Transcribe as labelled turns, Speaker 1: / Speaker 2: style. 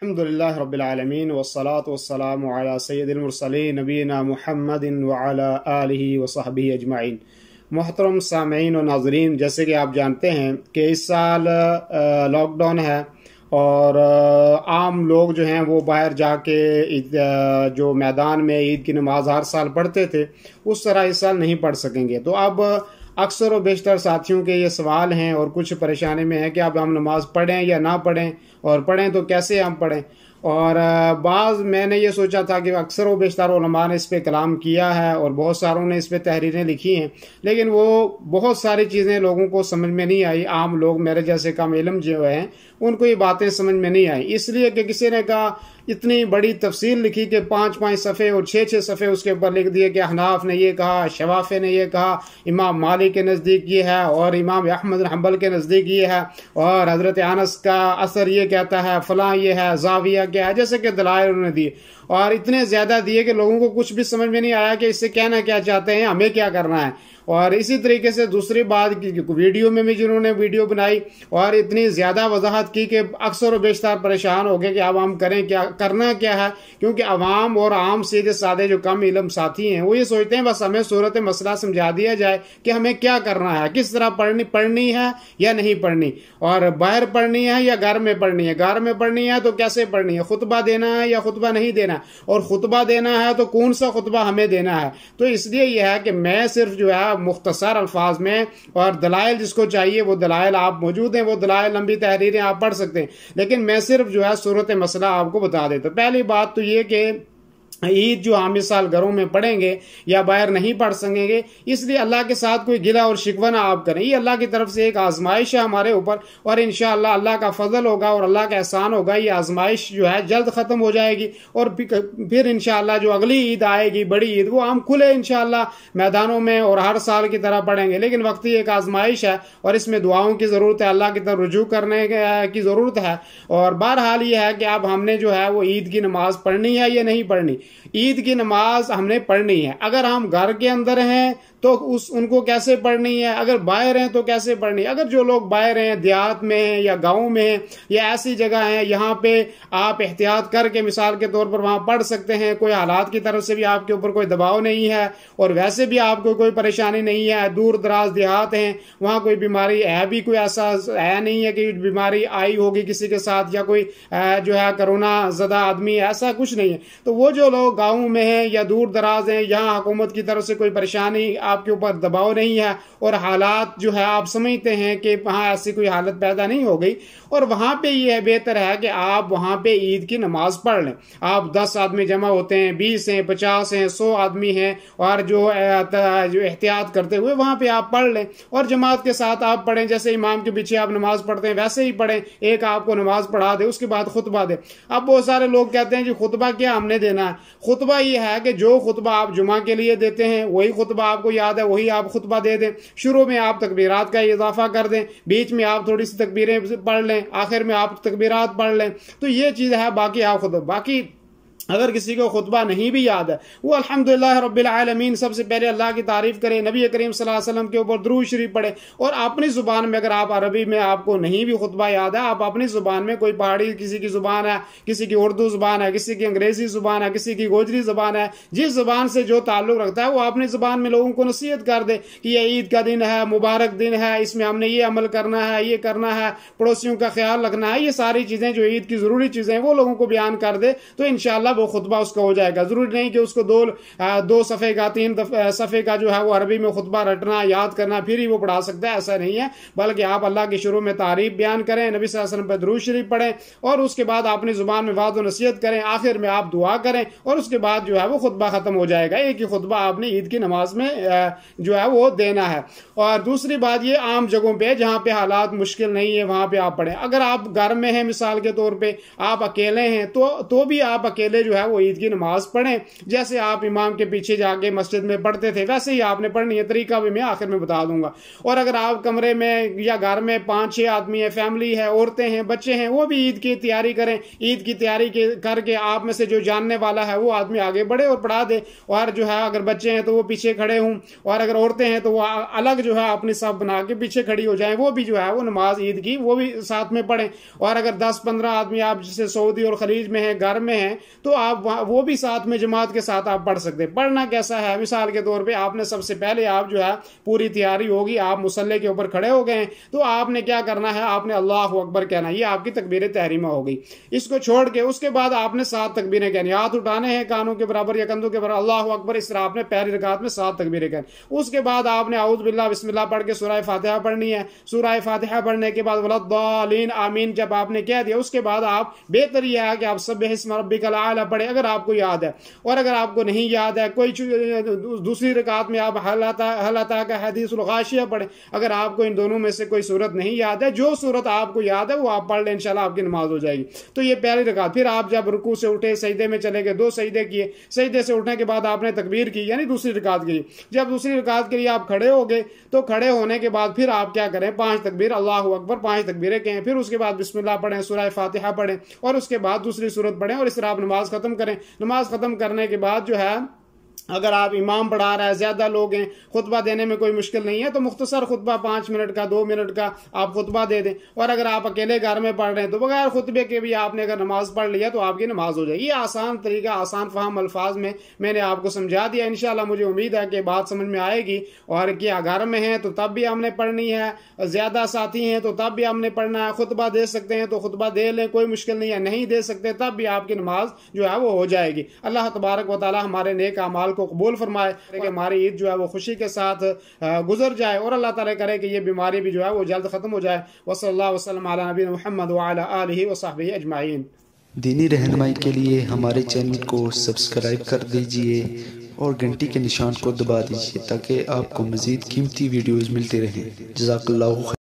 Speaker 1: अल्हम्दुलिल्लाह रब्बिल आलमीन वस्सलातु वस्सलामु अला सय्यिदिल मुरसलीन नबीना मुहम्मदिन व अला आलिहि व सहबिहि अजमाइन। मोहतरम सामीन और नाज़रीन, जैसे कि आप जानते हैं कि इस साल लॉकडाउन है और आम लोग जो हैं वो बाहर जाके जो मैदान में ईद की नमाज हर साल पढ़ते थे उस तरह इस साल नहीं पढ़ सकेंगे। तो अब अक्सर और बेशतर साथियों के ये सवाल हैं और कुछ परेशानी में है कि अब हम नमाज पढ़ें या ना पढ़ें, और पढ़ें तो कैसे हम पढ़ें। और बाज़ मैंने ये सोचा था कि अक्सर व बेशतर उलमा ने इस पे कलाम किया है और बहुत सारों ने इस पे तहरीरें लिखी हैं, लेकिन वो बहुत सारी चीज़ें लोगों को समझ में नहीं आई। आम लोग मेरे जैसे कम इल्म जो हैं उनको ये बातें समझ में नहीं आई, इसलिए कि किसी ने कहा इतनी बड़ी तफसील लिखी कि 5-5 सफ़े और 6-6 सफ़े उसके ऊपर लिख दिए कि हनाफ ने ये कहा, शवाफे ने ये कहा, इमाम मालिक के नज़दीक ये है और इमाम अहमद हम्बल के नज़दीक ये है और हज़रत अनस का असर ये कहता है, फलां ये है, जाविया क्या है, जैसे कि दलाइल उन्होंने दिए और इतने ज़्यादा दिए कि लोगों को कुछ भी समझ में नहीं आया कि इससे कहना क्या चाहते हैं, हमें क्या करना है। और इसी तरीके से दूसरी बात की वीडियो में भी जिन्होंने वीडियो बनाई और इतनी ज़्यादा वजाहत की कि अक्सर और बेशतर परेशान हो गए कि अब हम करें क्या, करना क्या है। क्योंकि अवाम और आम सीधे साधे जो कम इल्म साथी हैं वो ये सोचते हैं बस हमें सूरत मसला समझा दिया जाए कि हमें क्या करना है, किस तरह पढ़नी है या नहीं पढ़नी, और बाहर पढ़नी है या घर में पढ़नी है, घर में पढ़नी है तो कैसे पढ़नी है, खुतबा देना है या खुतबा नहीं देना, और खुतबा देना है तो कौन सा खुतबा हमें देना है। तो इसलिए यह है कि मैं सिर्फ जो है मुख्तसर अल्फाज में, और दलाइल जिसको चाहिए वो दलाइल आप मौजूद हैं, वो दलाइल लंबी तहरीरें आप पढ़ सकते हैं, लेकिन मैं सिर्फ जो है सूरत मसला आपको बता देता हूं। पहली बात तो ये कि ईद जो हम इस साल घरों में पढ़ेंगे या बाहर नहीं पढ़ सकेंगे, इसलिए अल्लाह के साथ कोई गिला और शिकवा ना आप करें। ये अल्लाह की तरफ से एक आजमाइश है हमारे ऊपर और इंशाअल्लाह अल्लाह का फजल होगा और अल्लाह का एहसान होगा। ये आजमाइश जो है जल्द खत्म हो जाएगी और फिर इंशाअल्लाह जो अगली ईद आएगी, बड़ी ईद, वो हम खुले इंशाअल्लाह मैदानों में और हर साल की तरह पढ़ेंगे। लेकिन वक्ती एक आजमाइश है और इसमें दुआओं की ज़रूरत है, अल्लाह की तरफ रुजू करने की ज़रूरत है। और बहरहाल ये है कि अब हमने जो है वो ईद की नमाज पढ़नी है या नहीं पढ़नी। ईद की नमाज हमने पढ़नी है। अगर हम घर के अंदर हैं तो उनको कैसे पढ़नी है, अगर बाहर हैं तो कैसे पढ़नी है। अगर जो लोग बाहर हैं, देहात में हैं या गाँव में हैं या ऐसी जगह हैं यहाँ पे आप एहतियात करके मिसाल के तौर पर वहाँ पढ़ सकते हैं, कोई हालात की तरफ से भी आपके ऊपर कोई दबाव नहीं है और वैसे भी आपको कोई परेशानी नहीं है। दूर दराज देहात हैं, वहाँ कोई बीमारी है भी, कोई ऐसा है नहीं है कि बीमारी आई होगी किसी के साथ या कोई जो है कोरोना ज़दा आदमी, ऐसा कुछ नहीं है। तो वो जो लोग गाँव में हैं या दूर दराज हैं, यहाँ हुकूमत की तरफ से कोई परेशानी, आपके ऊपर दबाव नहीं है और हालात जो है आप समझते हैं कि वहाँ ऐसी कोई हालत पैदा नहीं हो गई, और वहाँ पे ये बेहतर है कि आप वहाँ पे ईद की नमाज पढ़ लें। आप 10 आदमी जमा होते हैं, 20 हैं, 50 हैं, 100 आदमी हैं, और जो एहतियात करते हुए वहाँ पे आप पढ़ लें और जमात के साथ आप पढ़ें। जैसे इमाम के पीछे आप नमाज पढ़ते हैं वैसे ही पढ़ें, एक आपको नमाज पढ़ा दे उसके बाद खुतबा दे। अब बहुत सारे लोग कहते हैं कि खुतबा क्या हमने देना है। खुतबा ये है कि जो खुतबा आप जुमा के लिए देते हैं वही खुतबा आपको याद है वही आप खुतबा दे दें। शुरू में आप तकबीरात का इजाफा कर दें, बीच में आप थोड़ी सी तकबीरें पढ़ लें, आखिर में आप तकबीरात पढ़ लें। तो ये चीज़ है। बाकी आप खुद बाकी अगर किसी को खुतबा नहीं भी याद है वो अल्हम्दुलिल्लाह रब्बिल आलमीन सबसे पहले अल्लाह की तारीफ करे, नबी करीम सल्लल्लाहु अलैहि वसल्लम के ऊपर दुरूद शरीफ पढ़े और अपनी ज़ुबान में, अगर आप अरबी में आपको नहीं भी खुतबा याद है, आप अपनी ज़ुबान में, कोई पहाड़ी किसी की ज़ुबान है, किसी की उर्दू ज़ुबान है, किसी की अंग्रेज़ी ज़ुबान है, किसी की गोजरी ज़ुबान है, जिस ज़ुबान से जो ताल्लुक़ रखता है वो अपनी ज़ुबान में लोगों को नसीहत कर दे कि ये ईद का दिन है, मुबारक दिन है, इसमें हमने ये अमल करना है, ये करना है, पड़ोसियों का ख्याल रखना है। ये सारी चीज़ें जो ईद की ज़रूरी चीज़ें हैं वो लोगों को बयान कर दे तो इंशाअल्लाह वो खुतबा उसका हो जाएगा। जरूरी नहीं कि उसको दो सफ़े का, 3 सफ़े का जो है वो अरबी में खुतबा रटना, याद करना फिर ही वो पढ़ा सकता है, ऐसा नहीं है। बल्कि आप अल्लाह की शुरू में तारीफ बयान करें, नबी सल्लल्लाहु अलैहि वसल्लम पर दुरूद शरीफ पढ़ें और उसके बाद अपनी जुबान में वाद और नसीहत करें, आखिर में आप दुआ करें और उसके बाद जो है वो खुतबा खत्म हो जाएगा। एक ही खुतबा आपने ईद की नमाज में जो है वो देना है। और दूसरी बात ये, आम जगहों पे जहाँ पे हालात मुश्किल नहीं है वहाँ पे आप पढ़ें। अगर आप घर में हैं मिसाल के तौर पे, आप अकेले हैं तो भी आप अकेले जो है वो ईद की नमाज पढ़ें। जैसे आप इमाम के पीछे जाके मस्जिद में पढ़ते थे वैसे ही आपने पढ़नी है, तरीका भी मैं आखिर में बता दूंगा। और अगर आप कमरे में या घर में 5-6 आदमी है, फैमिली है, औरतें हैं, बच्चे हैं, वो भी ईद की तैयारी करें। ईद की तैयारी करके आप में से जो जानने वाला है वो आदमी आगे बढ़े और पढ़ा दे। और जो है अगर बच्चे हैं तो वो पीछे खड़े हों, और अगर औरतें हैं तो वो अलग जो है अपनी सब बना के पीछे खड़ी हो जाएं, वो भी जो है वो नमाज ईद की वो भी साथ में पढ़ें। और अगर 10-15 आदमी आप जैसे सऊदी और खलीज में हैं, घर में हैं, तो आप वो भी साथ में जमात के साथ आप पढ़ सकते हैं। पढ़ना कैसा है, मिसाल के तौर पे आपने सबसे पहले आप जो है पूरी तैयारी होगी, आप मुसल्ले के ऊपर खड़े हो गए हैं, तो आपने क्या करना है, आपने अल्लाह अकबर कहना, ये आपकी तकबीर तहरीमा हो गई। इसको छोड़ के उसके बाद आपने 7 तकबीरें कहनी, हाथ उठाने हैं कानों के बराबर या कंधों के बराबर, अल्लाह अकबर, इस तरह आपने पहली रकात में 7 तकबीरें कहनी। उसके बाद आपने औज़ बिल्लाह बिस्मिल्लाह पढ़ के सूरह फातिहा पढ़नी है। सूरह फातिहा पढ़ने के बाद वलद्दालीन आमीन जब आपने कह दिया, उसके बाद आप बेहतर यह है कि आप सब्बिह इस्म रब्बिकल आला पढ़े अगर आपको याद है। और अगर आपको नहीं याद है, कोई दूसरी रकात में आप हल अता का हदीसुल गाशिया पढ़े। अगर आपको इन दोनों में से कोई सूरत नहीं याद है, जो सूरत आपको याद है वो आप पढ़ लें, इंशाल्लाह आपकी नमाज हो जाएगी। तो ये पहली रकात। फिर आप जब रुकू से उठे, सजदे में चले गए, 2 सजदे किए, सजदे से उठने के बाद आपने तकबीर की, यानी दूसरी रकात की। जब दूसरी रकात के लिए आप खड़े हो गए, तो खड़े होने के बाद फिर आप क्या करें, 5 तकबीर अल्लाहु अकबर, 5 तकबीरें कहें, फिर उसके बाद बिस्मिल्लाह पढ़ें, सूरह फातिहा पढ़ें, और उसके बाद दूसरी सूरत पढ़ें, और इस तरह आप नमाज खत्म करें। नमाज खत्म करने के बाद जो है अगर आप इमाम पढ़ा रहा है, ज्यादा लोग हैं, खुतबा देने में कोई मुश्किल नहीं है, तो मुख्तसर खुतबा 5 मिनट का 2 मिनट का आप खुतबा दे दें। और अगर आप अकेले घर में पढ़ रहे हैं तो बगैर खुतबे के भी आपने अगर नमाज पढ़ लिया तो आपकी नमाज हो जाएगी। ये आसान तरीका, आसान फहम अल्फाज में मैंने आपको समझा दिया। इंशाल्लाह मुझे उम्मीद है कि बात समझ में आएगी। और क्या घर में है तो तब भी हमने पढ़नी है, ज्यादा साथी हैं तो तब भी हमने पढ़ना है, खुतबा दे सकते हैं तो खुतबा दे लें, कोई मुश्किल नहीं है, नहीं दे सकते तब भी आपकी नमाज जो है वो हो जाएगी। अल्लाह तबारक व तआला हमारे नेक अमाल को कबूल फरमाए कि हमारी ईद जो है वो खुशी के साथ गुजर जाए, और अल्लाह ताला करे कि ये बीमारी भी जो है वो जल्द खत्म हो जाए। वसल्लल्लाहु वसल्लम अला नबीना मुहम्मद व अला आलिहि व सहबिहि अजमाइन।
Speaker 2: दीनी रहनुमाई के लिए हमारे चैनल को सब्सक्राइब कर दीजिए और घंटी के निशान को दबा दीजिए ताकि आपको मज़ीद कीमती वीडियोज़ मिलते रहें। जज़ाकल्लाहु।